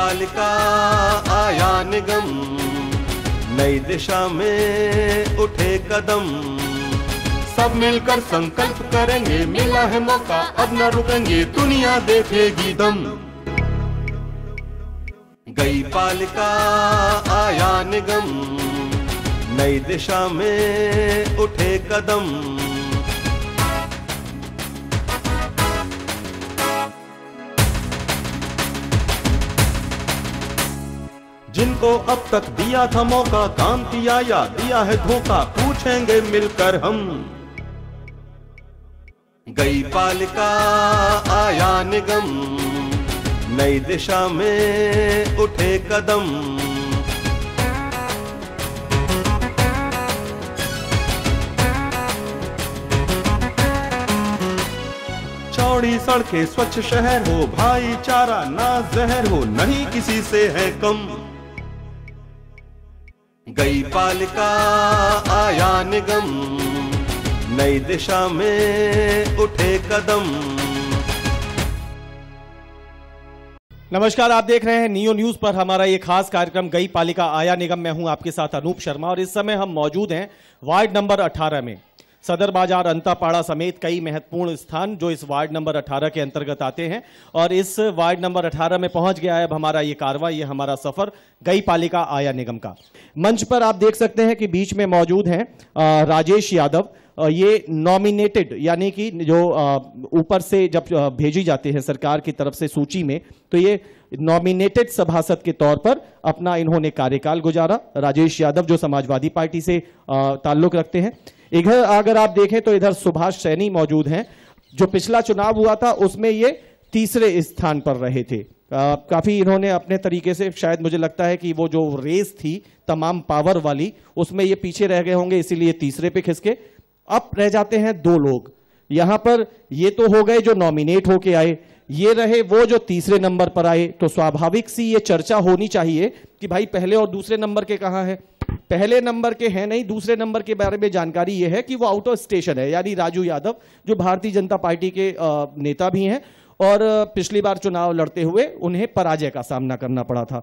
पालिका आया निगम, नई दिशा में उठे कदम, सब मिलकर संकल्प करेंगे, मिला है मौका अब न रुकेंगे, दुनिया देखेगी दम। गई पालिका आया निगम, नई दिशा में उठे कदम, जिनको अब तक दिया था मौका, काम किया या दिया है धोखा, पूछेंगे मिलकर हम। गई पालिका आया निगम, नई दिशा में उठे कदम, चौड़ी सड़कें, स्वच्छ शहर हो, भाईचारा ना जहर हो, नहीं किसी से है कम। गई पालिका आया निगम, नई दिशा में उठे कदम। नमस्कार, आप देख रहे हैं नियो न्यूज पर हमारा ये खास कार्यक्रम गई पालिका आया निगम। मैं हूं आपके साथ अनूप शर्मा और इस समय हम मौजूद हैं वार्ड नंबर 18 में। सदर बाजार, अंतापाड़ा समेत कई महत्वपूर्ण स्थान जो इस वार्ड नंबर 18 के अंतर्गत आते हैं और इस वार्ड नंबर 18 में पहुंच गया है अब हमारा ये कारवां, ये हमारा सफर गई पालिका आया निगम का। मंच पर आप देख सकते हैं कि बीच में मौजूद हैं राजेश यादव। ये नॉमिनेटेड यानी कि जो ऊपर से जब भेजी जाते हैं सरकार की तरफ से सूची में, तो ये नॉमिनेटेड सभासद के तौर पर अपना इन्होंने कार्यकाल गुजारा। राजेश यादव जो समाजवादी पार्टी से ताल्लुक रखते हैं। इधर अगर आप देखें तो इधर सुभाष सैनी मौजूद हैं, जो पिछला चुनाव हुआ था उसमें ये तीसरे स्थान पर रहे थे। काफी इन्होंने अपने तरीके से, शायद मुझे लगता है कि वो जो रेस थी तमाम पावर वाली, उसमें ये पीछे रह गए होंगे, इसीलिए तीसरे पे खिसके। अब रह जाते हैं दो लोग यहां पर। ये तो हो गए जो नॉमिनेट होके आए, ये रहे वो जो तीसरे नंबर पर आए। तो स्वाभाविक सी ये चर्चा होनी चाहिए कि भाई पहले और दूसरे नंबर के कहां है। पहले नंबर के हैं नहीं, दूसरे नंबर के बारे में जानकारी यह है कि वो आउट ऑफ स्टेशन है, यानी राजू यादव जो भारतीय जनता पार्टी के नेता भी हैं और पिछली बार चुनाव लड़ते हुए उन्हें पराजय का सामना करना पड़ा था।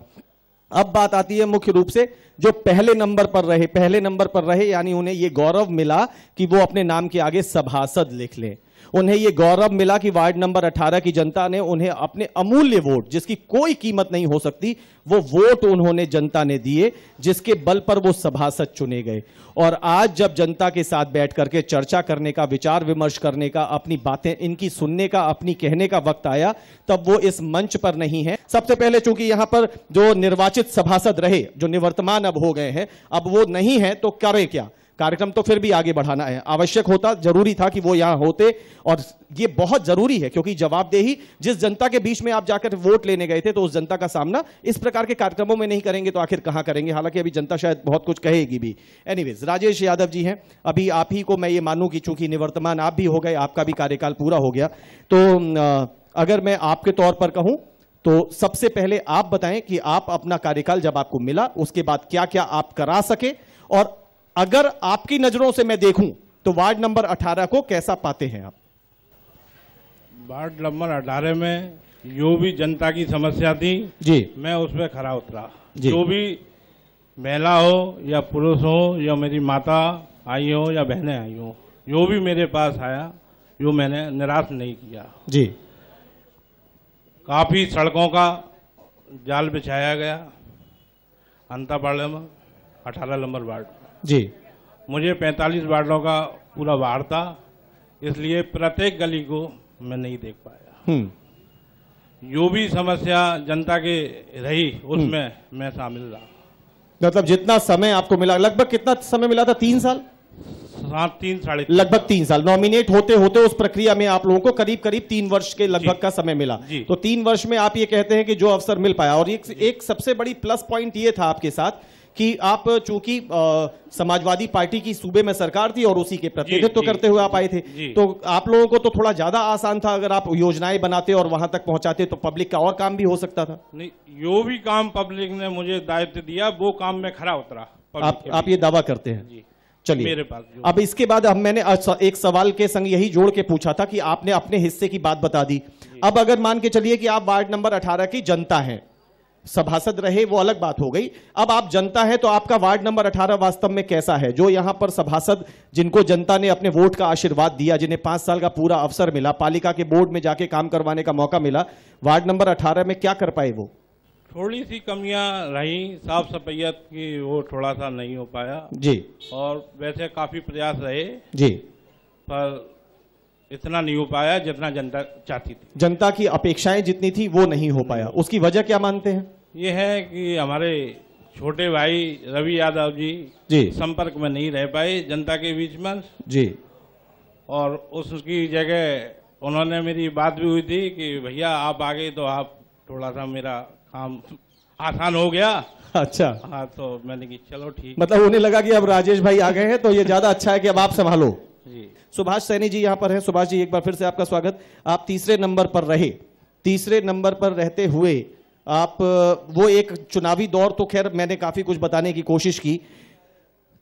अब बात आती है मुख्य रूप से जो पहले नंबर पर रहे यानी उन्हें यह गौरव मिला कि वो अपने नाम के आगे सभासद लिख लें। उन्हें यह गौरव मिला कि वार्ड नंबर 18 की जनता ने उन्हें अपने अमूल्य वोट, जिसकी कोई कीमत नहीं हो सकती, वो वोट उन्होंने जनता ने दिए, जिसके बल पर वो सभासद चुने गए। और आज जब जनता के साथ बैठ करके चर्चा करने का, विचार विमर्श करने का, अपनी बातें इनकी सुनने का, अपनी कहने का वक्त आया, तब वो इस मंच पर नहीं है। सबसे पहले चूंकि यहां पर जो निर्वाचित सभासद रहे, जो निवर्तमान अब हो गए हैं, अब वो नहीं है तो करें क्या। कार्यक्रम तो फिर भी आगे बढ़ाना है, आवश्यक होता, जरूरी था कि वो यहां होते और ये बहुत जरूरी है क्योंकि जवाबदेही, जिस जनता के बीच में आप जाकर वोट लेने गए थे तो उस जनता का सामना इस प्रकार के कार्यक्रमों में नहीं करेंगे तो आखिर कहां करेंगे। हालांकि अभी जनता शायद बहुत कुछ कहेगी भी। एनीवेज, राजेश यादव जी हैं। अभी आप ही को मैं ये मानूं कि चूंकि निवर्तमान आप भी हो गए, आपका भी कार्यकाल पूरा हो गया, तो अगर मैं आपके तौर पर कहूं तो सबसे पहले आप बताएं कि आप अपना कार्यकाल जब आपको मिला उसके बाद क्या क्या आप करा सके, और अगर आपकी नजरों से मैं देखूं तो वार्ड नंबर 18 को कैसा पाते हैं आप? वार्ड नंबर 18 में जो भी जनता की समस्या थी जी, मैं उस पर खरा उतरा। जो भी महिला हो या पुरुष हो या मेरी माता आई हो या बहनें आई हो, जो भी मेरे पास आया, जो मैंने निराश नहीं किया जी। काफी सड़कों का जाल बिछाया गया अंतापाड़ा में 18 नंबर वार्ड जी। मुझे 45 वार्डों का पूरा वार्ड था, इसलिए प्रत्येक गली को मैं नहीं देख पाया। जो भी समस्या जनता के रही उसमें मैं शामिल रहा। मतलब जितना समय आपको मिला, लगभग कितना समय मिला था? 3 साल? 3 साढ़े लगभग 3 साल। नॉमिनेट होते होते उस प्रक्रिया में आप लोगों को करीब करीब 3 वर्ष के लगभग का समय मिला। तो 3 वर्ष में आप ये कहते हैं कि जो अवसर मिल पाया, और एक सबसे बड़ी प्लस पॉइंट ये था आपके साथ कि आप चूंकि समाजवादी पार्टी की सूबे में सरकार थी और उसी के प्रतिनिधित्व करते हुए आप आए थे, तो आप लोगों को तो थोड़ा ज्यादा आसान था। अगर आप योजनाएं बनाते और वहां तक पहुंचाते तो पब्लिक का और काम भी हो सकता था। नहीं, जो भी काम पब्लिक ने मुझे दायित्व दिया वो काम में खरा उतरा। आप ये दावा करते हैं? चलिए, मेरे पास अब इसके बाद मैंने एक सवाल के संग यही जोड़ के पूछा था कि आपने अपने हिस्से की बात बता दी। अब अगर मान के चलिए कि आप वार्ड नंबर 18 की जनता हैं, सभासद रहे वो अलग बात हो गई। अब आप जनता है तो आपका वार्ड नंबर 18 वास्तव में कैसा है? जो यहां पर सभासद जिनको जनता ने अपने वोट का आशीर्वाद दिया, जिन्हें 5 साल का पूरा अवसर मिला, पालिका के बोर्ड में जाके काम करवाने का मौका मिला, वार्ड नंबर 18 में क्या कर पाए वो? थोड़ी सी कमियां रही, साफ सफाइयत की वो थोड़ा सा नहीं हो पाया जी। और वैसे काफी प्रयास रहे जी, पर इतना नहीं हो पाया जितना जनता चाहती थी। जनता की अपेक्षाएं जितनी थी वो नहीं हो पाया, उसकी वजह क्या मानते हैं? ये है कि हमारे छोटे भाई रवि यादव जी संपर्क में नहीं रह पाए जनता के बीच में जी, और उसकी जगह उन्होंने मेरी बात भी हुई थी कि भैया आप आ गए तो आप थोड़ा सा मेरा काम आसान हो गया। अच्छा, हाँ, तो मैंने की चलो ठीक, मतलब उन्हें लगा कि अब राजेश भाई आ गए हैं तो ये ज्यादा अच्छा है कि अब आप संभालो जी। सुभाष सैनी जी यहाँ पर हैं। सुभाष जी, एक बार फिर से आपका स्वागत। आप तीसरे नंबर पर रहे, तीसरे नंबर पर रहते हुए आप वो एक चुनावी दौर तो खैर मैंने काफी कुछ बताने की कोशिश की,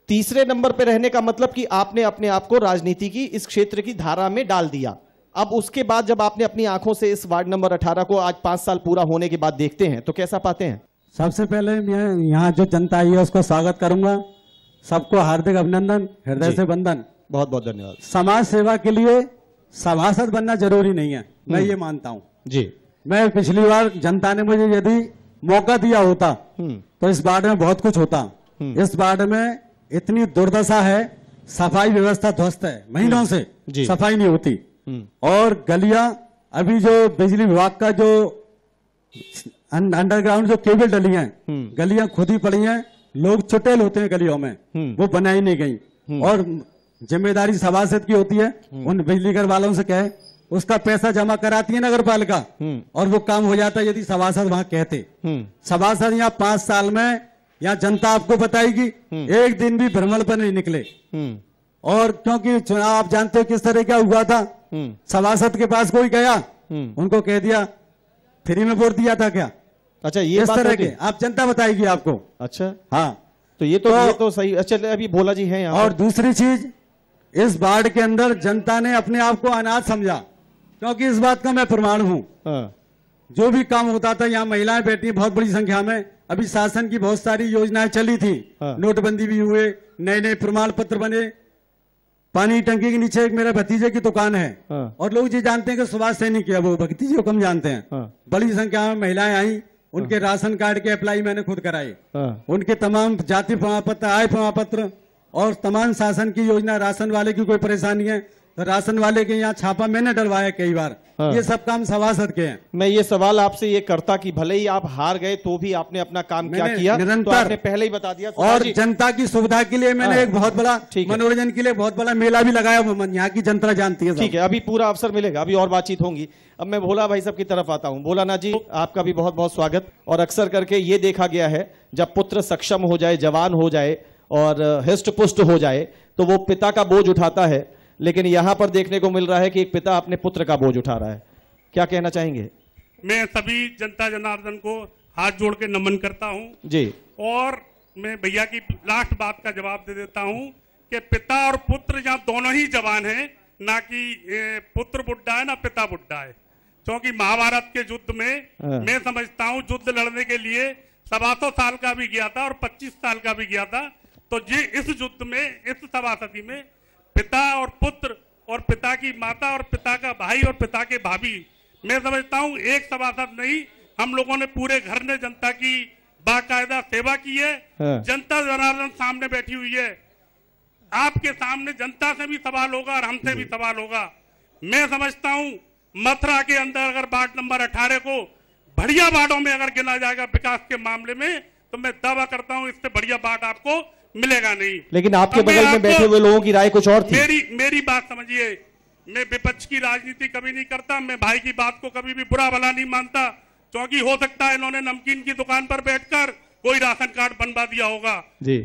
तीसरे नंबर पर रहने का मतलब कि आपने अपने आप को राजनीति की इस क्षेत्र की धारा में डाल दिया। अब उसके बाद जब आपने अपनी आंखों से इस वार्ड नंबर 18 को आज 5 साल पूरा होने के बाद देखते हैं तो कैसा पाते हैं? सबसे पहले मैं यहाँ जो जनता आई है उसको स्वागत करूंगा, सबको हार्दिक अभिनंदन, हृदय से वंदन, बहुत बहुत धन्यवाद। समाज सेवा के लिए सभासद बनना जरूरी नहीं है, मैं ये मानता हूँ जी। मैं पिछली बार जनता ने मुझे यदि मौका दिया होता तो इस वार्ड में बहुत कुछ होता। इस वार्ड में इतनी दुर्दशा है, सफाई व्यवस्था ध्वस्त है, महीनों से सफाई नहीं होती, और गलियां अभी जो बिजली विभाग का जो अंडरग्राउंड जो केबल डली हैं, गलियां खुद ही पड़ी हैं, लोग चुटेल होते हैं गलियों में, वो बनाई नहीं गई। और जिम्मेदारी सभासद की होती है, उन बिजली घर वालों से कहे, उसका पैसा जमा कराती है नगर पालिका और वो काम हो जाता है यदि सभासद वहां कहते। सभासद यहाँ 5 साल में, यहाँ जनता आपको बताएगी, एक दिन भी भ्रमण पर नहीं निकले। और क्योंकि चुनाव आप जानते हो किस तरह क्या हुआ था, सभासद के पास कोई गया, उनको कह दिया फ्री में वोट दिया था क्या? अच्छा, ये इस तरह के आप जनता बताएगी आपको। अच्छा, हाँ, तो ये तो सही। अच्छा, अभी भोला जी हैं यहाँ। और दूसरी चीज, इस वार्ड के अंदर जनता ने अपने आप को अनाथ समझा, क्योंकि इस बात का मैं प्रमाण हूं। जो भी काम होता था यहाँ महिलाएं बैठी बहुत बड़ी संख्या में, अभी शासन की बहुत सारी योजनाएं चली थी, नोटबंदी भी हुए, नए नए प्रमाण पत्र बने, पानी टंकी के नीचे एक मेरे भतीजे की दुकान है, और लोग ये जानते हैं कि सुभाष सैनी किया, वो भतीजे को कम जानते हैं। बड़ी संख्या में महिलाएं आई, उनके राशन कार्ड के अप्लाई मैंने खुद कराए, उनके तमाम जाति प्रमाण पत्र, आय प्रमाण पत्र और तमाम शासन की योजना, राशन वाले की कोई परेशानी है तो राशन वाले के यहाँ छापा मैंने डलवाया कई बार। ये सब काम सभासद के हैं। मैं ये सवाल आपसे ये करता कि भले ही आप हार गए तो भी आपने अपना काम क्या किया, निरंतर, तो आपने पहले ही बता दिया। और जनता की सुविधा के लिए मैंने एक बहुत बड़ा मनोरंजन के लिए बहुत बड़ा मेला भी लगाया, यहाँ की जनता जानती है। ठीक है, अभी पूरा अवसर मिलेगा, अभी और बातचीत होंगी। अब मैं भोला भाई साहब की तरफ आता हूँ। भोलानाथ जी, आपका भी बहुत बहुत स्वागत। और अक्सर करके ये देखा गया है, जब पुत्र सक्षम हो जाए, जवान हो जाए और हृष्ट पुष्ट हो जाए तो वो पिता का बोझ उठाता है, लेकिन यहां पर देखने को मिल रहा है कि एक पिता अपने पुत्र का बोझ उठा रहा है। क्या कहना चाहेंगे? मैं सभी जनता जनार्दन को हाथ जोड़ के नमन करता हूं जी, और मैं भैया की लास्ट बात का जवाब दे देता हूं कि पिता और पुत्र यहाँ दोनों ही जवान हैं, ना कि पुत्र बुड्ढा है ना पिता बुड्ढा है। क्योंकि महाभारत के युद्ध में मैं समझता हूं युद्ध लड़ने के लिए 125 साल का भी गया था और 25 साल का भी गया था। तो ये इस युद्ध में, इस सभासदी में पिता और पुत्र और पिता की माता और पिता का भाई और पिता के भाभी, मैं समझता हूं एक सभासद नहीं, हम लोगों ने पूरे घर ने जनता की बाकायदा सेवा की है। जनता जनार्दन सामने बैठी हुई है, आपके सामने जनता से भी सवाल होगा और हमसे भी सवाल होगा। मैं समझता हूं मथुरा के अंदर अगर वार्ड नंबर 18 को बढ़िया वार्डों में अगर गिना जाएगा विकास के मामले में, तो मैं दावा करता हूं इससे बढ़िया वार्ड आपको मिलेगा नहीं। लेकिन आपके बगल में बैठे हुए लोगों की राय कुछ और थी। मेरी बात समझिए, मैं विपक्ष की राजनीति कभी नहीं करता, मैं भाई की बात को कभी भी बुरा भला नहीं मानता, क्योंकि हो सकता है इन्होंने नमकीन की दुकान पर बैठकर कोई राशन कार्ड बनवा दिया होगा।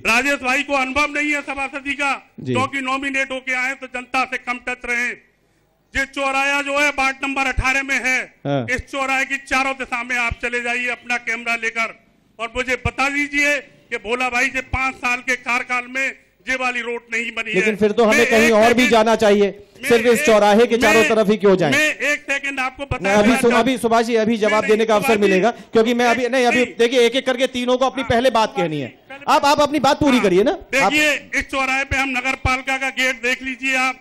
राजेश भाई को अनुभव नहीं है सभासदी का, क्योंकि नॉमिनेट होके आए तो जनता से कम टच रहे। ये चौराया जो है वार्ड नंबर 18 में है, इस चौराहे की चारों दिशा में आप चले जाइए अपना कैमरा लेकर और मुझे बता दीजिए कि भोला भाई जी 5 साल के कार्यकाल में ये वाली रोड नहीं बनी है। लेकिन फिर तो हमें कहीं और भी जाना चाहिए, सिर्फ इस चौराहे के चारों तरफ ही क्यों जाएं? मैं एक सेकंड आपको बता, अभी सुभाष जी अभी जवाब देने का अवसर मिलेगा, क्योंकि मैं अभी नहीं, अभी देखिए एक एक करके तीनों को अपनी पहले बात कहनी है। आप अपनी बात पूरी करिए ना। देखिए इस चौराहे पे हम नगर पालिका का गेट देख लीजिए आप,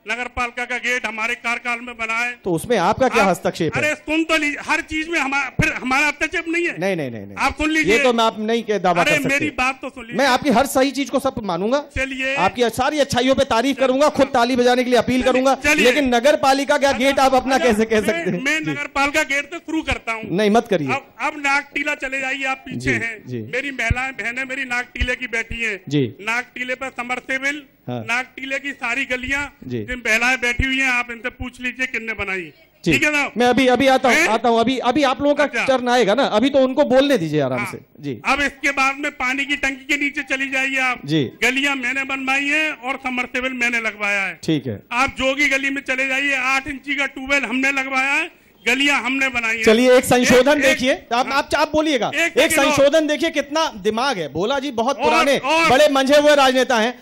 नगर पालिका का गेट हमारे कार्यकाल में बना है, तो उसमें आपका क्या हस्तक्षेप है? अरे सुन तो लीजिए, हर चीज में फिर हमारा हस्तक्षेप नहीं है। नहीं, आप सुन लीजिए, ये तो मैं आप नहीं दावा कर सकते। मेरी बात तो सुन लीजिए, मैं आपकी हर सही चीज को सब मानूंगा, चलिए आपकी सारी अच्छाइयों पे तारीफ करूंगा, खुद ताली बजाने के लिए अपील करूंगा, लेकिन नगर पालिका का गेट आप अपना कैसे कह सकते हैं? मैं नगर पालिका गेट से शुरू करता हूँ। नहीं मत करिए। अब नागटीला चले जाइए, आप पीछे हैं, मेरी महिलाएं बहनें मेरी नागटीले की बैठी है जी, नागटीले पर समरसेबल, हाँ। नागटीले की सारी गलियां जिन महिलाएं बैठी हुई हैं, आप इनसे पूछ लीजिए किसने बनाई। ठीक है ना? मैं अभी आता हूँ अभी आप लोगों का टर्न आएगा ना, अभी तो उनको बोलने दीजिए आराम से जी। अब इसके बाद में पानी की टंकी के नीचे चली जाइए आप जी, गलियां मैंने बनवाई है और समरसेबल मैंने लगवाया है। ठीक है। आप जोगी गली में चले जाइए, 8 इंची का ट्यूबवेल हमने लगवाया है, गलियां हमने बनाई है। चलिए एक संशोधन देखिए, आप बोलिएगा, एक संशोधन देखिए, कितना दिमाग है। भोला जी बहुत पुराने बड़े मंझे हुए राजनेता हैं।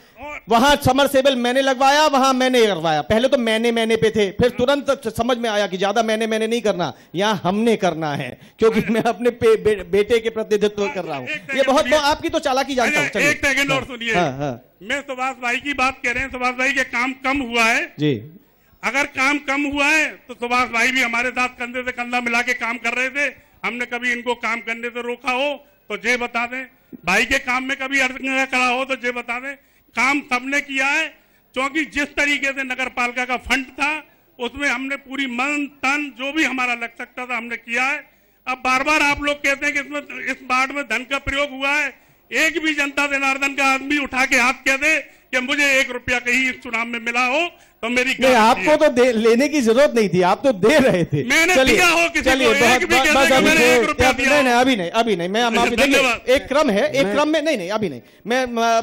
वहां समरसेबल मैंने लगवाया, वहां मैंने लगवाया। पहले तो मैंने पे थे, फिर तुरंत समझ में आया कि ज्यादा मैंने नहीं करना, यहाँ हमने करना है, क्योंकि मैं अपने बेटे के प्रतिनिधित्व कर रहा हूँ। ये बहुत आपकी तो चालाकी जानता हूँ। एक सेकंड और सुनिए, मैं सुभाष भाई की बात कह रहे हैं, सुभाष भाई के काम कम हुआ है जी। अगर काम कम हुआ है तो सुभाष भाई भी हमारे साथ कंधे से कंधा मिला के काम कर रहे थे। हमने कभी इनको काम करने से रोका हो तो जे बता दें, भाई के काम में कभी अड़चन खड़ा हो तो जे बता दें। काम सबने किया है, क्योंकि जिस तरीके से नगर पालिका का फंड था उसमें हमने पूरी मन तन जो भी हमारा लग सकता था हमने किया है। अब बार बार आप लोग कहते हैं कि इसमें इस वार्ड में धन का प्रयोग हुआ है। एक भी जनता जनार्दन का आदमी उठा के हाथ कह दे कि मुझे 1 रुपया कहीं इस चुनाव में मिला हो तो मेरी नहीं, आपको तो लेने की जरूरत नहीं थी, आप तो दे रहे थे। मैंने दिया हो किसी को, एक भी कहता कि मैंने 1 रुपया दिया। नहीं, अभी नहीं, मैं माफी देंगे, एक क्रम है, एक क्रम में नहीं, अभी नहीं।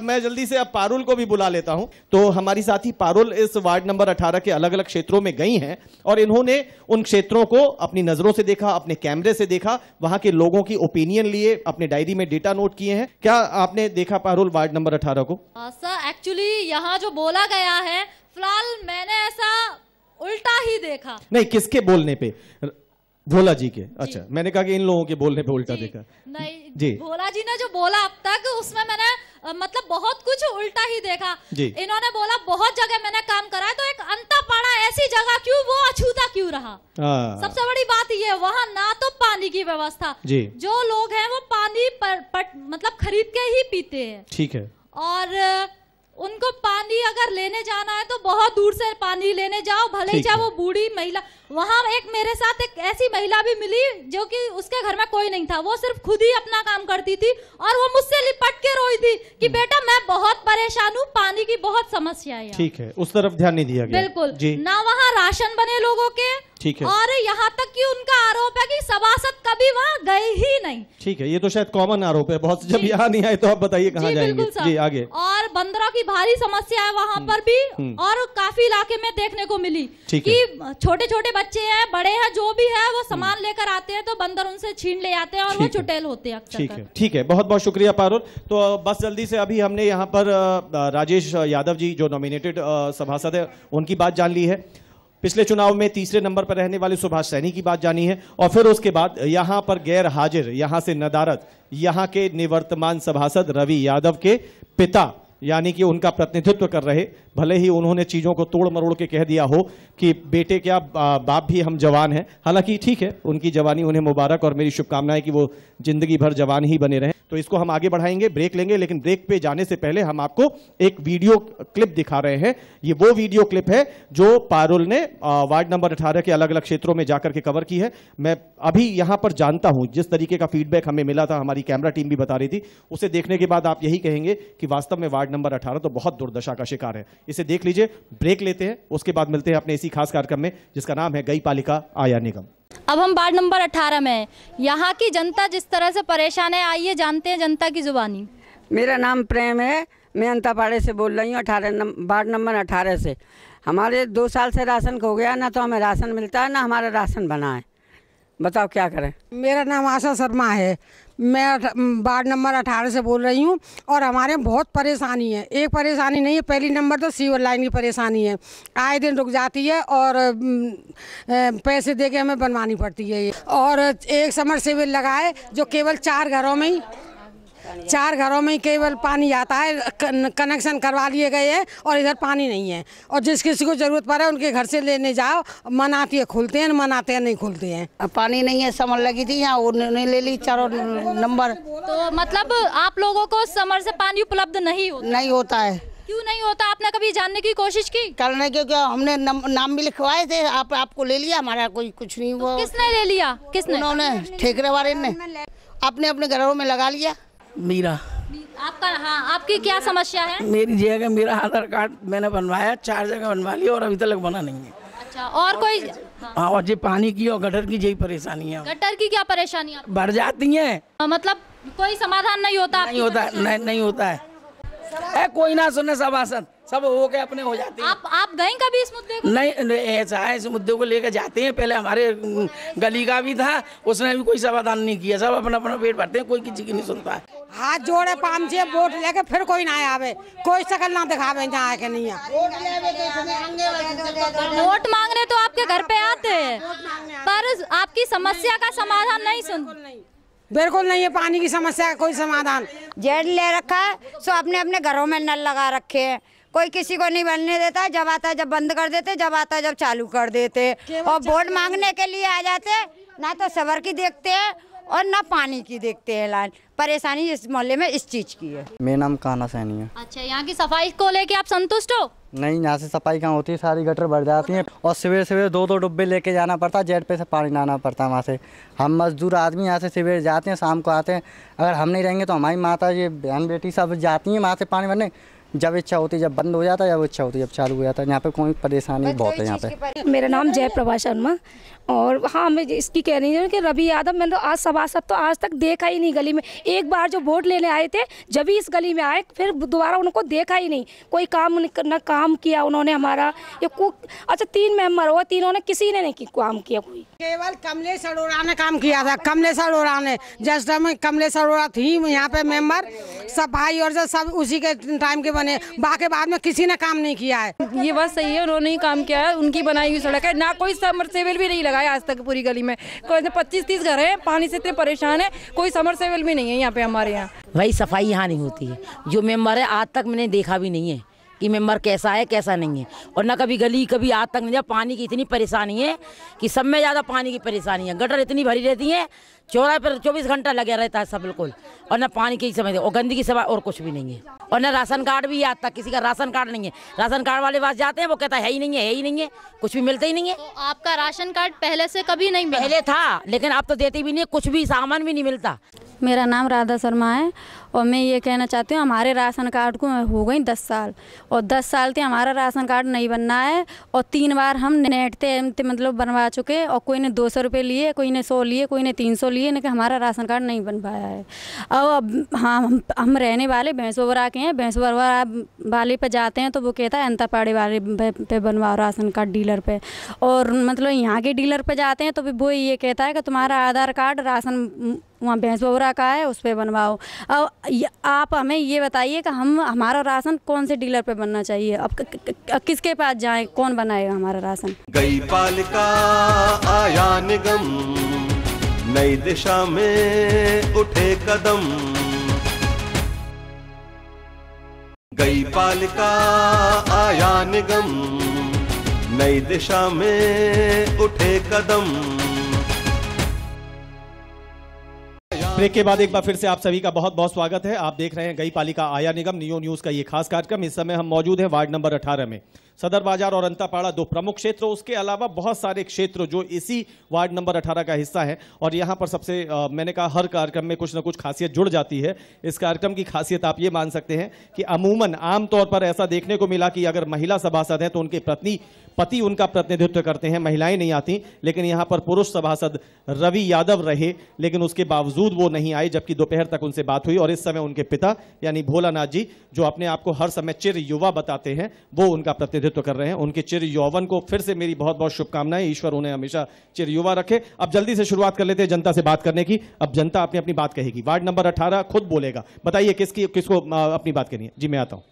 मैं जल्दी से अब पारुल को भी बुला लेता हूं। तो हमारी साथी पारुल इस वार्ड नंबर 18 के अलग अलग क्षेत्रों में गई हैं और इन्होंने उन क्षेत्रों को अपनी नजरों से देखा, अपने कैमरे से देखा, वहां के लोगों की ओपिनियन लिए, अपने डायरी में डेटा नोट किए हैं। क्या आपने देखा पारुल वार्ड नंबर 18 को? सर एक्चुअली यहाँ जो बोला गया है, फिलहाल मैंने ऐसा उल्टा ही देखा। नहीं, किसके बोलने पे? भोला जी के। अच्छा, मैंने कहा कि इन लोगों के बोलने पे उल्टा देखा। नहीं जी, भोला जी ने जो बोला अब तक उसमें मैंने मतलब बहुत कुछ उल्टा ही देखा जी। इन्होंने बोला बहुत जगह मैंने काम करा है, तो एक अंतापाड़ा ऐसी जगह क्यों, वो अछूता क्यों रहा? सबसे बड़ी बात ये, वहाँ ना तो पानी की व्यवस्था, जो लोग हैं वो पानी मतलब खरीद के ही पीते हैं। ठीक है। और उनको पानी अगर लेने जाना है तो बहुत दूर से पानी लेने जाओ, भले ही चाहे वो बूढ़ी महिला। वहाँ एक मेरे साथ एक ऐसी महिला भी मिली जो कि उसके घर में कोई नहीं था, वो सिर्फ खुद ही अपना काम करती थी और वो मुझसे लिपट के रोई थी कि बेटा मैं बहुत परेशान हूँ, पानी की बहुत समस्या है। ठीक है, उस तरफ ध्यान नहीं दिया गया। बिल्कुल ना, वहाँ राशन बने लोगों के। ठीक है। और यहाँ तक कि उनका आरोप है कि सभासद कभी वहाँ गए ही नहीं। ठीक है, ये तो शायद कॉमन आरोप है बहुत। जब यहाँ नहीं आए तो आप बताइए कहाँ जाएंगे? जी आगे। और बंदरों की भारी समस्या है वहाँ पर भी, और काफी इलाके में देखने को मिली कि छोटे छोटे बच्चे हैं, बड़े हैं, जो भी है वो सामान लेकर आते हैं तो बंदर उनसे छीन ले जाते हैं और वो चुटेल होते हैं अक्सर। ठीक है, बहुत बहुत शुक्रिया पारुल। तो बस जल्दी से अभी हमने यहाँ पर राजेश यादव जी जो नॉमिनेटेड सभासद है उनकी बात जान ली है। पिछले चुनाव में तीसरे नंबर पर रहने वाले सुभाष सैनी की बात जानी है, और फिर उसके बाद यहाँ पर गैर हाजिर, यहाँ से नदारद, यहाँ के निवर्तमान सभासद रवि यादव के पिता, यानी कि उनका प्रतिनिधित्व कर रहे, भले ही उन्होंने चीज़ों को तोड़ मरोड़ के कह दिया हो कि बेटे क्या बाप भी हम जवान हैं। हालांकि ठीक है, उनकी जवानी उन्हें मुबारक और मेरी शुभकामनाएं कि वो जिंदगी भर जवान ही बने रहें। तो इसको हम आगे बढ़ाएंगे, ब्रेक लेंगे, लेकिन ब्रेक पे जाने से पहले हम आपको एक वीडियो क्लिप दिखा रहे हैं। ये वो वीडियो क्लिप है जो पारुल ने वार्ड नंबर 18 के अलग अलग क्षेत्रों में जाकर के कवर की है। मैं अभी यहाँ पर जानता हूँ जिस तरीके का फीडबैक हमें मिला था, हमारी कैमरा टीम भी बता रही थी, उसे देखने के बाद आप यही कहेंगे कि वास्तव में वार्ड नंबर 18 तो बहुत दुर्दशा का शिकार है। इसे देख लीजिए, ब्रेक लेते हैं, उसके बाद मिलते हैं अपने इसी खास कार्यक्रम में जिसका नाम है गई पालिका आया निगम। अब हम वार्ड नंबर 18 में हैं। यहाँ की जनता जिस तरह से परेशान है, आइए जानते हैं जनता की जुबानी। मेरा नाम प्रेम है, मैं अंतापाड़े से बोल रही हूँ, वार्ड नंबर 18 से। हमारे 2 साल से राशन खो गया, ना तो हमें राशन मिलता है ना हमारा राशन बना है। बताओ क्या करें। मेरा नाम आशा शर्मा है, मैं वार्ड नंबर 18 से बोल रही हूँ और हमारे बहुत परेशानी है। एक परेशानी नहीं है, पहली नंबर तो सीवर लाइन की परेशानी है, आए दिन रुक जाती है और पैसे दे के हमें बनवानी पड़ती है ये। और एक समरसेबल लगा है जो केवल 4 घरों में ही केवल पानी आता है, कनेक्शन करवा लिए गए हैं और इधर पानी नहीं है। और जिस किसी को जरूरत पड़े उनके घर से लेने जाओ, मनाती है खुलते हैं, मनाते हैं नहीं खुलते हैं। पानी नहीं है, समर लगी थी यहाँ, उन्होंने ले ली 4 नंबर। तो मतलब आप लोगों को समर से पानी उपलब्ध नहीं होता है। क्यों नहीं होता? आपने कभी जानने की कोशिश की? करने क्योंकि हमने नाम भी लिखवाए थे, आपको ले लिया, हमारा कोई कुछ नहीं हुआ। किसने ले लिया? किसने? उन्होंने, ठेकेदार वाले ने अपने घरों में लगा लिया। मीरा, आपका? हाँ, आपकी क्या समस्या है? मेरी जगह मेरा आधार कार्ड मैंने बनवाया, 4 जगह बनवा लिया और अभी तक बना नहीं है। अच्छा, और कोई? हाँ, और जी पानी की और गटर की यही परेशानी है। गटर की क्या परेशानी है? भर जाती है, मतलब कोई समाधान नहीं होता? नहीं होता है। कोई ना सुने, सब हो के अपने हो जाते हैं। आप गए कभी इस मुद्दे को? नहीं, ऐसा है, इस मुद्दे को लेकर जाते हैं। पहले हमारे गली का भी था, उसने भी कोई समाधान नहीं किया, सब अपना पेट भरते हैं, कोई किसी की नहीं सुनता है। हाथ जोड़े 5-6 वोट लेके फिर कोई ना आवे, कोई शकल ना दिखावे जहाँ आके नहीं है। वोट मांगने तो आपके घर पे आते हैं, पर आपकी समस्या का समाधान नहीं सुनते। बिल्कुल नहीं है, पानी की समस्या का कोई समाधान। जेड ले रखा है, सो अपने घरों में नल लगा रखे हैं, कोई किसी को नहीं बनने देता। जब आता है जब बंद कर देते, जब आता है जब चालू कर देते। और वोट मांगने के लिए आ जाते, ना तो सबर की देखते हैं और ना पानी की देखते हैं लाइन। परेशानी इस मोहल्ले में इस चीज की है। मेरा नाम कान्हा सैनी है। अच्छा, यहाँ की सफाई को लेके आप संतुष्ट हो? नहीं, यहाँ से सफाई कहाँ होती है, सारी गटर भर जाती हैं और सवेरे 2 डब्बे लेके जाना पड़ता है, जेट पे से पानी लाना पड़ता है वहाँ से। हम मजदूर आदमी यहाँ से सवेरे जाते हैं, शाम को आते हैं। अगर हम नहीं रहेंगे तो हमारी माता, ये बहन बेटी सब जाती हैं वहाँ से पानी भरने। जब इच्छा होती है जब बंद हो जाता है, जब इच्छा होती है जब चालू हो जाता है। यहाँ पे कोई परेशानी बहुत है यहाँ पे। मेरा नाम जयप्रभा शर्मा, और हाँ मैं इसकी कह रही हूँ कि रवि यादव, मैंने तो आज सभासद तो आज तक देखा ही नहीं गली में। एक बार जो वोट लेने आए थे जब भी इस गली में आए, फिर दोबारा उनको देखा ही नहीं। कोई काम न काम किया उन्होंने हमारा। अच्छा, 3 मेंबर हो, तीनों ने किसी ने नहीं काम किया। कोई केवल कमलेश अरोड़ा ने काम किया था। कमलेश अरोड़ा ने, जिस टाइम कमलेश अरोड़ा थी यहाँ पे मेंबर, सफाई और सब उसी के टाइम के बने, बाकी बाद में किसी ने काम नहीं किया है। ये बात सही है, उन्होंने ही काम किया है, उनकी बनाई हुई सड़क है। ना कोई समरसेबल भी नहीं लगाया आज तक पूरी गली में। कोई 25-30 घर हैं, पानी से इतने परेशान है, कोई समरसेबल भी नहीं है यहाँ पे हमारे यहाँ। भाई सफाई यहाँ नहीं होती है। जो मेंबर है आज तक मैंने देखा भी नहीं है कि मेंबर कैसा है कैसा नहीं है। और ना कभी गली कभी आज तक नहीं। पानी की इतनी परेशानी है कि सब में ज़्यादा पानी की परेशानी है। गटर इतनी भरी रहती है, चौराहे पर 24 घंटा लगे रहता है सब बिल्कुल। और ना पानी की समझ और गंदगी की सेवा और कुछ भी नहीं है। और ना राशन कार्ड भी आज तक किसी का राशन कार्ड नहीं है। राशन कार्ड वाले पास जाते हैं, वो कहता है ही नहीं है, है ही नहीं है, कुछ भी मिलता ही नहीं है। तो आपका राशन कार्ड पहले से कभी नहीं मिला? पहले था, लेकिन अब तो देते भी नहीं, कुछ भी सामान भी नहीं मिलता। मेरा नाम राधा शर्मा है और मैं ये कहना चाहती हूँ, हमारे राशन कार्ड को हो गई 10 साल और 10 साल से हमारा राशन कार्ड नहीं बनना है। और 3 बार हम नेट ते मतलब बनवा चुके, और कोई ने 200 रुपये लिए, कोई ने 100 लिए, कोई ने 300 लिए, लेकिन हमारा राशन कार्ड नहीं बन पाया है। अब हाँ, हम रहने वाले भैंसोवरा के हैं। भैंसोवरा वाले पे जाते हैं तो वो कहता है अंतापाड़े वाले पे बनवाओ राशन कार्ड, डीलर पे। और मतलब यहाँ के डीलर पे जाते हैं तो वो ये कहता है कि तुम्हारा आधार कार्ड राशन वहाँ भैंसोवरा का है, उस पर बनवाओ। अब आप हमें ये बताइए कि हमारा राशन कौन से डीलर पे बनना चाहिए? अब किसके पास जाएं, कौन बनाएगा हमारा राशन? गई पालिका आया निगम, नई दिशा में उठे कदम। गई पालिका आया निगम, नई दिशा में उठे कदम। ब्रेक के बाद एक बार फिर से आप सभी का बहुत बहुत स्वागत है। आप देख रहे हैं गई पालिका आया निगम नियो न्यूज का ये खास कार्यक्रम। इस समय हम मौजूद हैं वार्ड नंबर 18 में। सदर बाजार और अंतापाड़ा 2 प्रमुख क्षेत्र, उसके अलावा बहुत सारे क्षेत्र जो इसी वार्ड नंबर 18 का हिस्सा है। और यहाँ पर सबसे मैंने कहा हर कार्यक्रम में कुछ ना कुछ खासियत जुड़ जाती है। इस कार्यक्रम की खासियत आप ये मान सकते हैं कि अमूमन आमतौर पर ऐसा देखने को मिला कि अगर महिला सभासद हैं तो उनके पति उनका प्रतिनिधित्व करते हैं, महिलाएं नहीं आती। लेकिन यहाँ पर पुरुष सभासद रवि यादव रहे, लेकिन उसके बावजूद वो नहीं आए, जबकि दोपहर तक उनसे बात हुई। और इस समय उनके पिता यानी भोलानाथ जी, जो अपने आप को हर समय चिर युवा बताते हैं, वो उनका प्रतिनिधित्व प्रतिनिधित्व कर रहे हैं, उनके चिर यौवन को फिर से मेरी बहुत बहुत शुभकामनाएं। ईश्वर उन्हें हमेशा चिर युवा रखे। अब जल्दी से शुरुआत कर लेते हैं जनता से बात करने की। अब जनता अपनी अपनी बात कहेगी। वार्ड नंबर 18 खुद बोलेगा। बताइए किसको अपनी बात करनी है। जी मैं आता हूँ।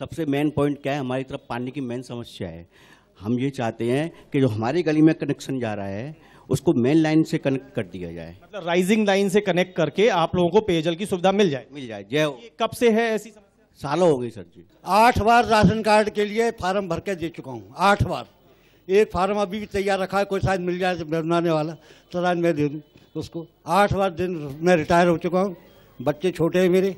सबसे मेन पॉइंट क्या है, हमारी तरफ पानी की मेन समस्या है। हम ये चाहते हैं कि जो हमारी गली में कनेक्शन जा रहा है उसको मेन लाइन से कनेक्ट कर दिया जाए, मतलब राइजिंग लाइन से कनेक्ट करके आप लोगों को पेयजल की सुविधा मिल जाए। कब से है ऐसी समस्या? सालों हो गई सर जी। 8 बार राशन कार्ड के लिए फार्म भर के दे चुका हूँ, 8 बार। एक फार्म अभी भी तैयार रखा है, कोई शायद मिल जाए बनाने वाला तो शायद मैं दे दूँ उसको। 8 बार दिन मैं रिटायर हो चुका हूँ, बच्चे छोटे हैं मेरे,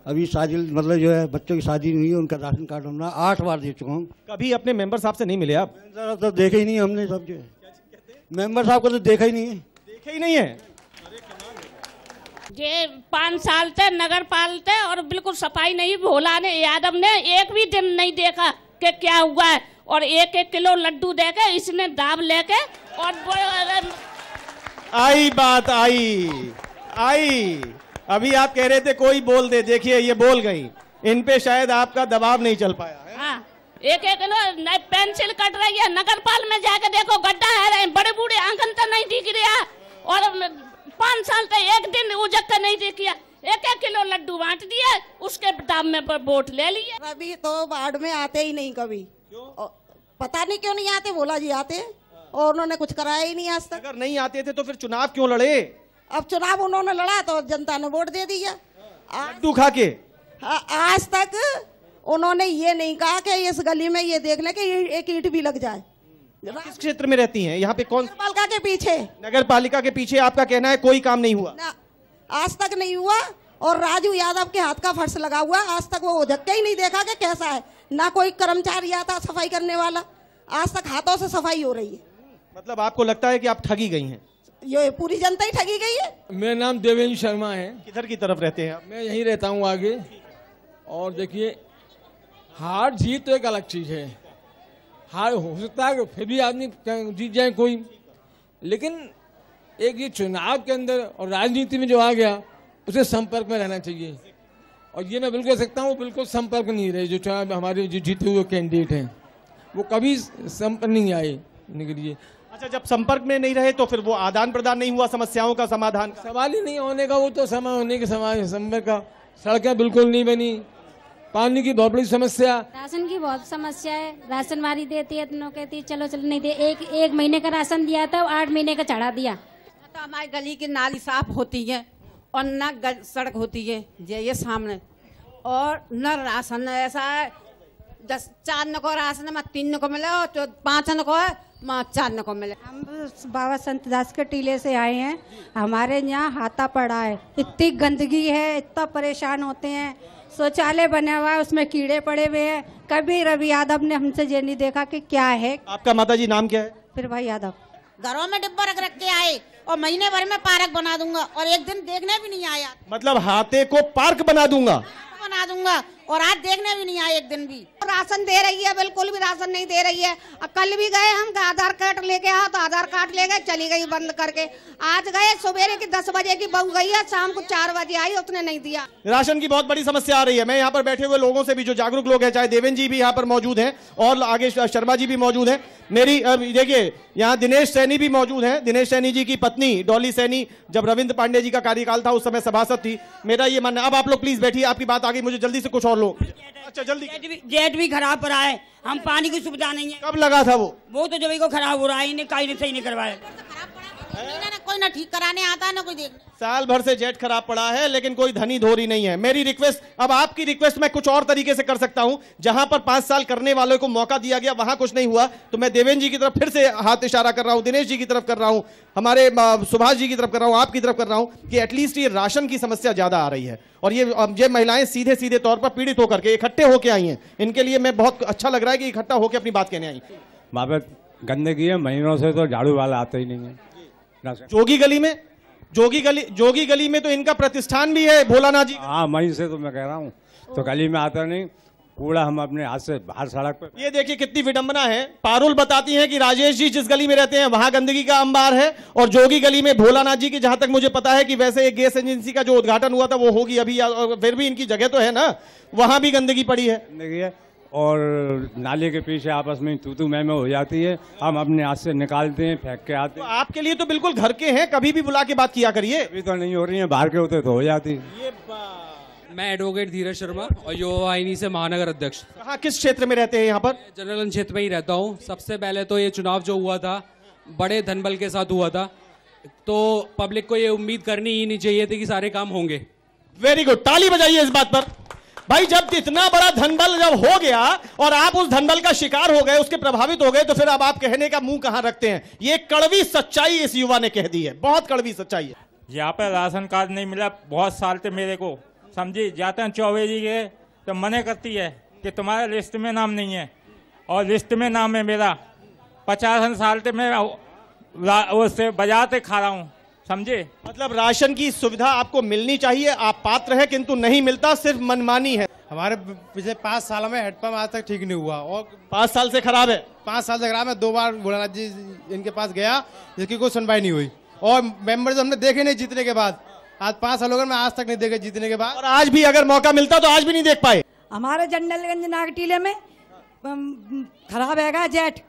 अभी शादी मतलब जो है बच्चों की शादी नहीं है, उनका राशन कार्ड हमने 8 बार दे चुका हूँ। कभी अपने मेंबर साहब से नहीं मिले आप? मेंबर तो देखे ही नहीं हमने, सब जो है मेंबर साहब को तो देखा ही नहीं है। देखा ही नहीं है? ये 5 साल से नगर पालते और बिल्कुल सफाई नहीं। भोला ने यादव ने एक भी दिन नहीं देखा कि क्या हुआ है, और 1-1 किलो लड्डू देके इसने दाब लेके और आई बात आई। अभी आप कह रहे थे कोई बोल दे, देखिए ये बोल गई। इन पे शायद आपका दबाव नहीं चल पाया है। हाँ, 1-1 किलो पेंसिल कट रही है। नगरपाल में जाके देखो गड्ढा है, बड़े बूढ़े आंगन तो नहीं दिख रहा, और 5 साल तक एक दिन उजक कर नहीं देखिया। 1-1 किलो लड्डू बांट दिया, उसके दाम में वोट ले लिए। अभी तो वार्ड में आते ही नहीं कभी, पता नहीं क्यों नहीं आते। भोला जी आते और उन्होंने कुछ कराया ही नहीं आज तक। अगर नहीं आते थे तो फिर चुनाव क्यों लड़े? अब चुनाव उन्होंने लड़ा तो जनता ने वोट दे दिया। लड्डू खा के आज तक उन्होंने ये नहीं कहा कि इस गली में ये देख ले कि एक ईंट भी लग जाए। किस क्षेत्र में रहती हैं? यहाँ पे कौन? नगर पालिका के पीछे। नगर पालिका के पीछे आपका कहना है कोई काम नहीं हुआ? आज तक नहीं हुआ, और राजू यादव के हाथ का फर्श लगा हुआ। आज तक वो उधक के ही नहीं देखा कि कैसा है। ना कोई कर्मचारी आता सफाई करने वाला, आज तक हाथों से सफाई हो रही है। मतलब आपको लगता है कि आप ठगी गई हैं? ये पूरी जनता ही ठगी गई है। मेरा नाम देवेंद्र शर्मा है। किधर की तरफ रहते हैं आप? मैं यहीं रहता हूँ आगे। और देखिए, हार जीत तो एक अलग चीज है। हार हो सकता है फिर भी आदमी जीत जाए कोई, लेकिन एक ये चुनाव के अंदर और राजनीति में जो आ गया उसे संपर्क में रहना चाहिए। और ये मैं बिल्कुल कह सकता हूँ, बिल्कुल संपर्क नहीं रहे। जो चुनाव हमारे जो जीते हुए कैंडिडेट हैं वो कभी संपर्क नहीं आए के लिए। अच्छा, जब संपर्क में नहीं रहे तो फिर वो आदान प्रदान नहीं हुआ समस्याओं का समाधान? सवाल ही नहीं होने का, वो तो समय होने के समय संपर्क का। सड़कें बिल्कुल नहीं बनी, पानी की बहुत बड़ी समस्या, राशन की बहुत समस्या है। राशन वाली देती है तो कहती है चलो नहीं दे। एक महीने का राशन दिया था, 8 महीने का चढ़ा दिया। तो हमारी गली की नाली साफ होती है और न सड़क होती है ये सामने, और न राशन ऐसा है 4 को राशन में 3 को मिले और 5 को है 4 को मिले। हम बाबा संत दास के टीले से आए हैं। हमारे यहाँ हाथा पड़ा है, इतनी गंदगी है, इतना परेशान होते हैं। शौचालय बना हुआ है, उसमें कीड़े पड़े हुए हैं। कभी रवि यादव ने हमसे ये नहीं देखा कि क्या है। आपका माताजी नाम क्या है? फिर भाई यादव। घरों में डिब्बा रख के आए और महीने भर में पार्क बना दूंगा, और एक दिन देखने भी नहीं आया। मतलब हाथे को पार्क बना दूंगा और आज देखने भी नहीं आए एक दिन भी। राशन दे रही है, बिल्कुल भी राशन नहीं दे रही है। कल भी गए हम, आधार कार्ड लेके आओ तो आधार कार्ड ले गए, चली गई बंद करके। आज गए सवेरे की 10 बजे की बहू गई है, शाम को 4 बजे आई, उसने नहीं दिया। राशन की बहुत बड़ी समस्या आ रही है। मैं यहाँ पर बैठे हुए लोगों से भी, जो जागरूक लोग हैं, चाहे देवेंद्र जी भी यहाँ पर मौजूद हैं और आगे शर्मा जी भी मौजूद हैं। मेरी देखिए, यहाँ दिनेश सैनी भी मौजूद हैं। दिनेश सैनी जी की पत्नी डॉली सैनी जब रविंद्र पांडे जी का कार्यकाल था उस समय सभासद थी। मेरा ये मानना, अब आप लोग प्लीज बैठिए, आपकी बात आ गई, मुझे जल्दी से कुछ और लोग। अच्छा जल्दी। जेट भी खराब पड़ा है, हम पानी की सुविधा नहीं है। कब लगा था वो तो जब को खराब हो रहा है, इन्हें कहीं सही नहीं करवाया। कोई ना ठीक कराने आता है ना कोई देखने। साल भर से जेट खराब पड़ा है लेकिन कोई धनी धोरी नहीं है। मेरी रिक्वेस्ट, अब आपकी रिक्वेस्ट मैं कुछ और तरीके से कर सकता हूं। जहां पर 5 साल करने वालों को मौका दिया गया वहां कुछ नहीं हुआ, तो मैं देवेंद्र जी की तरफ फिर से हाथ इशारा कर रहा हूं, दिनेश जी की तरफ कर रहा हूं, हमारे सुभाष जी की तरफ कर रहा हूं, आपकी तरफ कर रहा हूं कि एटलीस्ट ये राशन की समस्या ज्यादा आ रही है। और ये महिलाएं सीधे सीधे तौर पर पीड़ित होकर के इकट्ठे होकर आई हैं। इनके लिए मैं बहुत अच्छा लग रहा है कि इकट्ठा होकर अपनी बात कहने आई। वहाँ पे गंदगी है, महीनों से तो झाड़ू वाला आते ही नहीं है। जोगी गली में तो इनका प्रतिष्ठान भी है, भोलानाथ जी। हाँ, वहीं से तो मैं कह रहा हूँ, तो गली में आता नहीं, कूड़ा हम अपने हाथ से बाहर सड़क पे। ये देखिए कितनी विडंबना है। पारुल बताती हैं कि राजेश जी जिस गली में रहते हैं वहां गंदगी का अंबार है, और जोगी गली में भोलानाथ जी की, जहां तक मुझे पता है कि वैसे एक गैस एजेंसी का जो उद्घाटन हुआ था वो होगी अभी, फिर भी इनकी जगह तो है ना, वहां भी गंदगी पड़ी है। गंदगी है, और नाले के पीछे आपस में तू मैं हो जाती है। हम अपने हाथ से निकालते हैं, फेंक के आते हैं। तो आपके लिए तो बिल्कुल घर के हैं, कभी भी बुला के बात किया करिए। अभी तो नहीं हो रही है, बाहर के होते तो हो जाती। मैं एडवोकेट धीरज शर्मा और युवा वाहिनी से महानगर अध्यक्ष। कहाँ, किस क्षेत्र में रहते हैं यहाँ पर? जनरल क्षेत्र में ही रहता हूँ। सबसे पहले तो ये चुनाव जो हुआ था बड़े धनबल के साथ हुआ था, तो पब्लिक को ये उम्मीद करनी ही नहीं चाहिए थी कि सारे काम होंगे। वेरी गुड, ताली बजाइए इस बात पर। भाई जब इतना बड़ा धनबल जब हो गया और आप उस धनबल का शिकार हो गए, उसके प्रभावित हो गए, तो फिर अब आप कहने का मुंह कहां रखते हैं? ये कड़वी सच्चाई इस युवा ने कह दी है, बहुत कड़वी सच्चाई है। यहाँ पे राशन कार्ड नहीं मिला बहुत साल से मेरे को, समझी। जाते हैं चौबे जी के तो मना करती है कि तुम्हारे लिस्ट में नाम नहीं है, और लिस्ट में नाम है मेरा। 50 साल से मैं उससे बजाते खा रहा हूँ, समझे। मतलब राशन की सुविधा आपको मिलनी चाहिए, आप पात्र है, किंतु नहीं मिलता, सिर्फ मनमानी है। हमारे पिछले 5 साल में हेडपंप आज तक ठीक नहीं हुआ, और 5 साल से खराब है। 5 साल से खराब है। 2 बार भोलानाथ जी इनके पास गया, जिसकी कोई सुनवाई नहीं हुई, और मेंबर्स हमने देखे नहीं जीतने के बाद। आज 5 साल हो गए, मैं आज तक नहीं देखे जीतने के बाद। और आज भी अगर मौका मिलता तो आज भी नहीं देख पाए। हमारे जंडलगंज नागटीले में खराब हैगा जेट,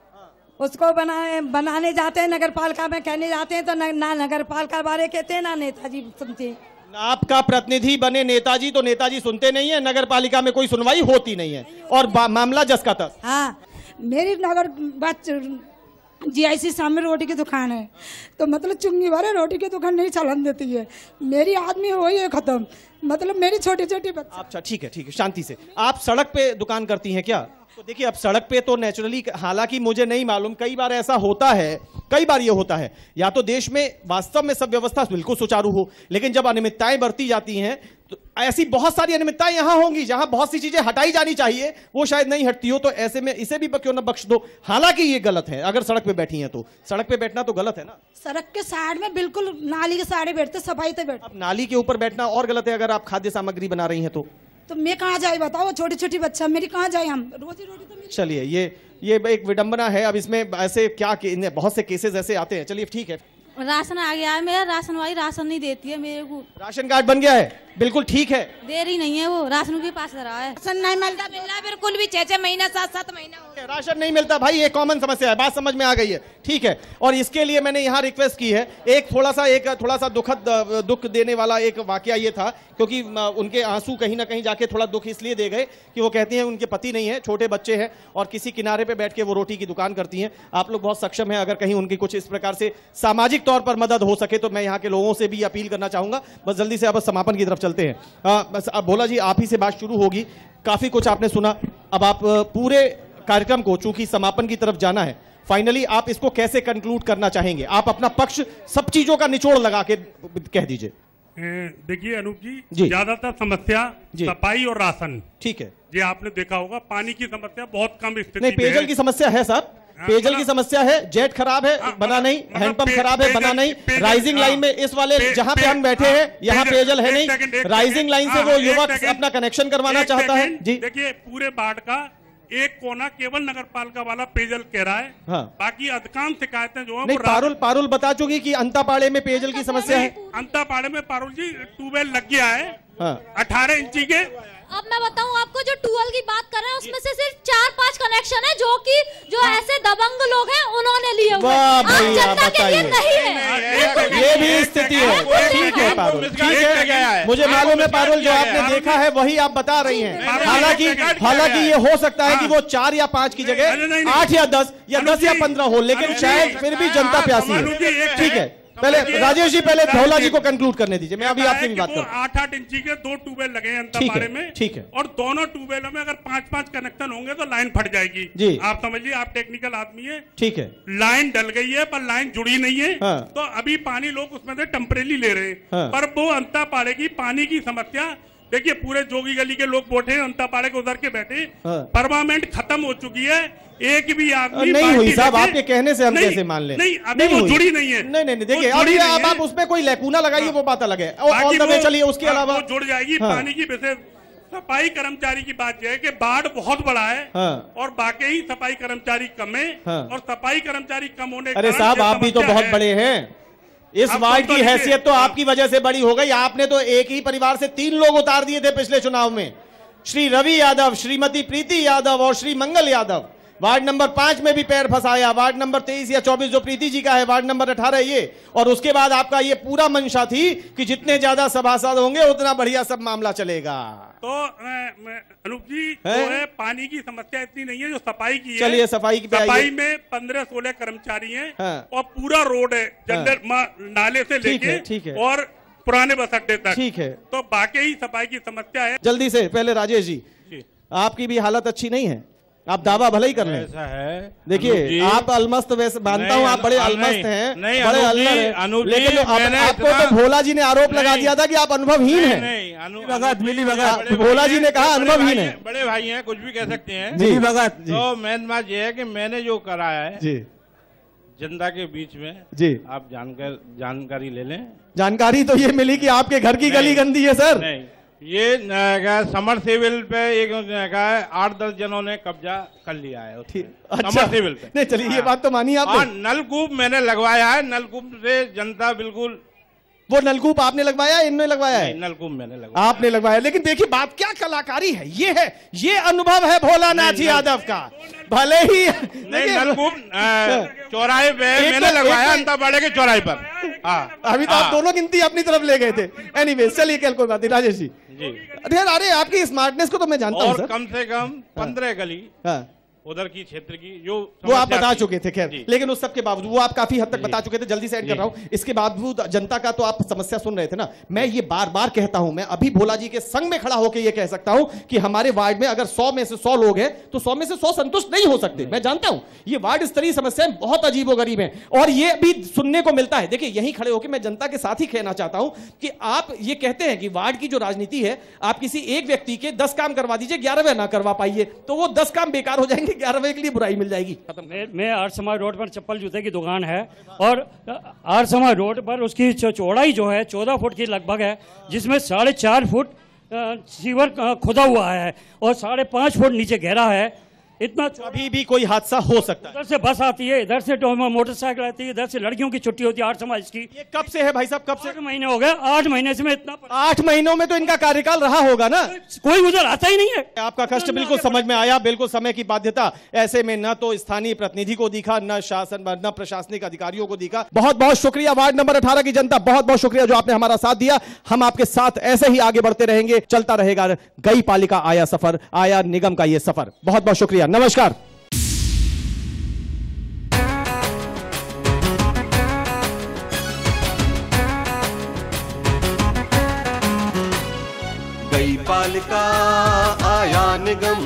उसको बनाने जाते हैं नगर पालिका में, कहने जाते हैं तो ना नगर पालिका बारे कहते हैं ना नेताजी सुनते। आपका प्रतिनिधि बने नेताजी, तो नेताजी सुनते नहीं है, नगर पालिका में कोई सुनवाई होती नहीं है, और मामला जस का तस। हाँ, मेरी नगर GIC सामने रोटी की दुकान है, तो मतलब चुंगी वाले रोटी की दुकान नहीं चलन देती है। मेरी आदमी वही है खत्म, मतलब मेरी छोटी छोटी बच्ची। अच्छा ठीक है, शांति से। आप सड़क पे दुकान करती हैं क्या? तो देखिए अब सड़क पे तो नेचुरली, हालांकि मुझे नहीं मालूम, कई बार ऐसा होता है, कई बार ये होता है, या तो देश में वास्तव में सब व्यवस्था बिल्कुल सुचारू हो, लेकिन जब अनियमितताएं बरती जाती हैं तो ऐसी बहुत सारी अनियमितताएं यहां होंगी जहां बहुत सी चीजें हटाई जानी चाहिए, वो शायद नहीं हटती हो, तो ऐसे में इसे भी क्यों ना बख्श दो। हालांकि ये गलत है, अगर सड़क पे बैठी हैं तो सड़क पे बैठना तो गलत है ना। सड़क के साइड में बिल्कुल नाली के साइड बैठते, सफाई से बैठते। अब नाली के ऊपर बैठना और गलत है, अगर आप खाद्य सामग्री बना रही हैं तो मैं कहाँ जाए बताओ, छोटी छोटी बच्चा मेरी कहाँ जाए, हम रोजी रोटी तो। चलिए ये एक विडंबना है। अब इसमें ऐसे क्या बहुत से केसेस ऐसे आते हैं। चलिए ठीक है, राशन आ गया है, मेरा राशन वाली राशन नहीं देती है मेरे को। राशन कार्ड बन गया है, बिल्कुल ठीक है, दे रही नहीं है, वो राशन के पास रहा है। राशन नहीं मिलता, बिल्कुल भी 6-6 महीना 7-7 महीना राशन नहीं मिलता। भाई ये कॉमन समस्या है, बात समझ में आ गई है, ठीक है। और इसके लिए मैंने यहाँ रिक्वेस्ट की है, एक थोड़ा सा दुख देने वाला एक वाकया ये था, क्योंकि उनके आंसू कहीं ना कहीं जाके थोड़ा दुख इसलिए दे गए कि वो कहती हैं उनके पति नहीं है, छोटे बच्चे हैं, और किसी किनारे पे बैठ के वो रोटी की दुकान करती हैं। आप लोग बहुत सक्षम हैं, अगर कहीं उनकी कुछ इस प्रकार से सामाजिक तौर पर मदद हो सके तो मैं यहाँ के लोगों से भी अपील करना चाहूंगा। बस जल्दी से अब समापन की तरफ चलते हैं। बस अब भोला जी आप ही से बात शुरू होगी, काफी कुछ आपने सुना, अब आप पूरे कार्यक्रम को, चूंकि समापन की तरफ जाना है, फाइनली आप इसको कैसे कंक्लूड करना चाहेंगे? आप अपना पक्ष सब चीजों का निचोड़ लगा के कह दीजिए। देखिए अनूप जी, ज्यादातर समस्या सफाई और राशन, ठीक है, ये आपने देखा होगा। पानी की समस्या बहुत कम स्थिति नहीं, पेयजल की समस्या है साहब, पेयजल की समस्या है, जेट खराब है, बना नहीं, हैंडपंप खराब है, बना नहीं, राइजिंग लाइन में इस वाले जहां पे हम बैठे हैं यहाँ पेयजल है नहीं, राइजिंग लाइन से वो युवक अपना कनेक्शन करवाना चाहता है। जी देखिए, पूरे वार्ड का एक कोना केवल नगर पालिका वाला पेयजल कह रहा है, हाँ। बाकी अधिकांश शिकायतें जो है नहीं, पारुल बता चुकी कि अंतापाड़े में पेयजल की समस्या है। अंतापाड़े में पारुल जी ट्यूबवेल लग गया है, हाँ। 18 इंची के। अब मैं बताऊं आपको, जो ट्यूबवेल की बात कर रहे हैं उसमें से सिर्फ 4-5 कनेक्शन है जो ऐसे दबंग लोग हैं उन्होंने लिए हुए हैं, जनता के लिए नहीं है। ये भी स्थिति है, ठीक है पारुल, ठीक है, मुझे मालूम है पारुल, जो आपने देखा है वही आप बता रही हैं। हालांकि ये हो सकता है कि वो 4 या 5 की जगह 8 या 10 या 10 या 15 हो, लेकिन शायद फिर भी जनता प्यासी है। ठीक है, पहले राजेश जी, पहले भोला जी को कंक्लूद करने दीजिए, मैं अभी आपसे भी बात करूं। 8-8 इंची के 2 ट्यूबवेल लगे हैं अंतापाड़े में, ठीक है, और दोनों ट्यूबवेलों में अगर 5-5 कनेक्शन होंगे तो लाइन फट जाएगी जी। आप समझिए, आप टेक्निकल आदमी है, ठीक है, लाइन डल गई है पर लाइन जुड़ी नहीं है, हाँ। तो अभी पानी लोग उसमें से टेम्परेरी ले रहे हैं, हाँ। पर वो अंतापाड़े की पानी की समस्या, देखिए पूरे जोगी गली के लोग बैठे, अंतापाड़े को उधर के बैठे, परमानेंट खत्म हो चुकी है। एक भी आदमी नहीं हुई साहब, आपके कहने से हम कैसे मान लें? नहीं, अभी वो जुड़ी नहीं है। नहीं, देखिए अभी आप उसमें कोई लैकूना लगाइए, वो बात अलग है, ऑल द वे चलिए, उसके अलावा जुड़ जाएगी। पानी की वजह सफाई कर्मचारी की बात यह है कि वार्ड बहुत बड़ा है, और बाकी सफाई कर्मचारी कम है, और सफाई कर्मचारी कम होने, अरे साहब आप भी तो बहुत बड़े हैं, इस वार्ड की हैसियत तो आपकी वजह से बड़ी हो गई। आपने तो एक ही परिवार से 3 लोग उतार दिए थे पिछले चुनाव में, श्री रवि यादव, श्रीमती प्रीति यादव और श्री मंगल यादव। वार्ड नंबर 5 में भी पैर फंसाया, वार्ड नंबर 23 या 24 जो प्रीति जी का है, वार्ड नंबर 18 ये, और उसके बाद आपका ये पूरा मंशा थी कि जितने ज्यादा सभासद होंगे उतना बढ़िया सब मामला चलेगा। तो अनूप जी जो है पानी की समस्या इतनी नहीं है जो सफाई की है। चलिए सफाई की सफाई में 15-16 कर्मचारी हैं और पूरा रोड है जनरल नाले से लेके और पुराने बस अड्डे तक। ठीक है, तो वाकई सफाई की समस्या है। जल्दी से पहले राजेश जी, आपकी भी हालत अच्छी नहीं है, आप दावा भले ही कर रहे हैं। ऐसा है, देखिए आप अलमस्त, वैसे मानता हूँ आप बड़े अलमस्त हैं, बड़े अल्लड़ हैं, लेकिन आपको तो भोला जी ने आरोप लगा दिया था कि आप अनुभवहीन हैं। मिली भगत भोला जी ने कहा अनुभवहीन है। बड़े भाई हैं, कुछ भी कह सकते हैं। मिली भगत तो मेन बात यह है कि मैंने जो कराया है जी जनता के बीच में जी, आप जानकारी ले लें। जानकारी तो ये मिली कि आपके घर की गली गंदी है सर। नहीं, ये समर सिविल पे एक 8-10 जनों ने कब्जा कर लिया है समर सिविल पे। नहीं चलिए, ये बात तो मानी आपने। नलकूप मैंने लगवाया है, नलकूप से जनता बिल्कुल। वो नलकूप आपने लगवाया, इनने लगवाया है? नलकूप मैंने लगवाया। आपने लगवाया, लेकिन देखिए बात क्या कलाकारी है, ये अनुभव है भोलानाथ यादव का। भले ही नलकूप चौराहे पे मैंने लगवाया, अंतापाड़े के चौराहे पर। अभी तो आप दोनों गिनती अपनी तरफ ले गए थे। एनीवे चलिए, कल कोई बात नहीं। राजेश जी अरे आपकी स्मार्टनेस को तो मैं जानता हूँ, कम से कम 15 गली उधर की क्षेत्र की जो वो आप बता चुके थे, खैर, लेकिन उस सब के बावजूद वो आप काफी हद तक बता चुके थे। जल्दी से ऐड कर रहा हूं, इसके बावजूद जनता का तो आप समस्या सुन रहे थे ना। मैं ये बार बार कहता हूं, मैं अभी भोला जी के संग में खड़ा होकर ये कह सकता हूं कि हमारे वार्ड में अगर 100 में से 100 लोग हैं तो 100 में से 100 संतुष्ट नहीं हो सकते। मैं जानता हूं ये वार्ड स्तरीय समस्याएं बहुत अजीबोगरीब हैं और ये भी सुनने को मिलता है। देखिए यहीं खड़े होकर मैं जनता के साथ ही कहना चाहता हूं कि आप ये कहते हैं कि वार्ड की जो राजनीति है, आप किसी एक व्यक्ति के 10 काम करवा दीजिए, 11वें ना करवा पाइए तो वो 10 काम बेकार हो जाएंगे, 11वें के लिए बुराई मिल जाएगी। मैं आर्य समाज रोड पर चप्पल जूते की दुकान है और आर्य समाज रोड पर उसकी चौड़ाई जो है 14 फुट की लगभग है, जिसमें 4.5 फुट सीवर खुदा हुआ है और 5.5 फुट नीचे गहरा है। इतना अभी भी कोई हादसा हो सकता है। इधर से बस आती है, इधर से मोटरसाइकिल आती है, इधर से लड़कियों की छुट्टी होती है आर्य समाज की। ये कब से है भाई साहब, कब से? 8 महीने हो गए। 8 महीने से मैं इतना 8 महीनों में तो इनका कार्यकाल रहा होगा ना, कोई उधर आता ही नहीं है। आपका कष्ट बिल्कुल समझ में आया, बिल्कुल समय की बाध्यता। ऐसे में न तो स्थानीय प्रतिनिधि को दिखा, न शासन न प्रशासनिक अधिकारियों को दिखा। बहुत बहुत शुक्रिया वार्ड नंबर 18 की जनता, बहुत बहुत शुक्रिया जो आपने हमारा साथ दिया। हम आपके साथ ऐसे ही आगे बढ़ते रहेंगे, चलता रहेगा गई पालिका आया सफर, आया निगम का ये सफर। बहुत बहुत शुक्रिया, नमस्कार। गई पालिका आया निगम,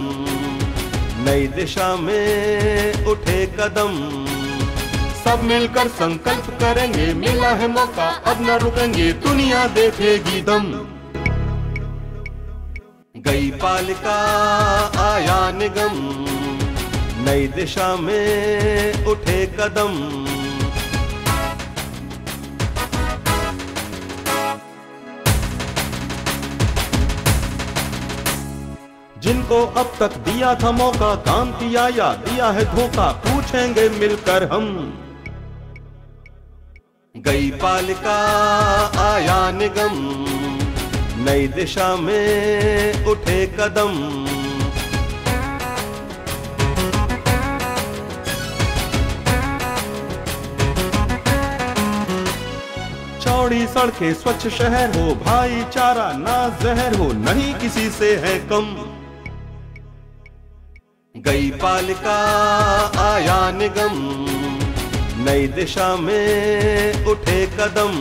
नई दिशा में उठे कदम, सब मिलकर संकल्प करेंगे, मिला है मौका अब न रुकेंगे, दुनिया देखेगी दम। गई पालिका आया निगम, नई दिशा में उठे कदम, जिनको अब तक दिया था मौका, काम किया या दिया है धोखा, पूछेंगे मिलकर हम। गई पालिका आया निगम, नई दिशा में उठे कदम, चौड़ी सड़कें, स्वच्छ शहर हो, भाईचारा ना जहर हो, नहीं किसी से है कम। गई पालिका आया निगम, नई दिशा में उठे कदम।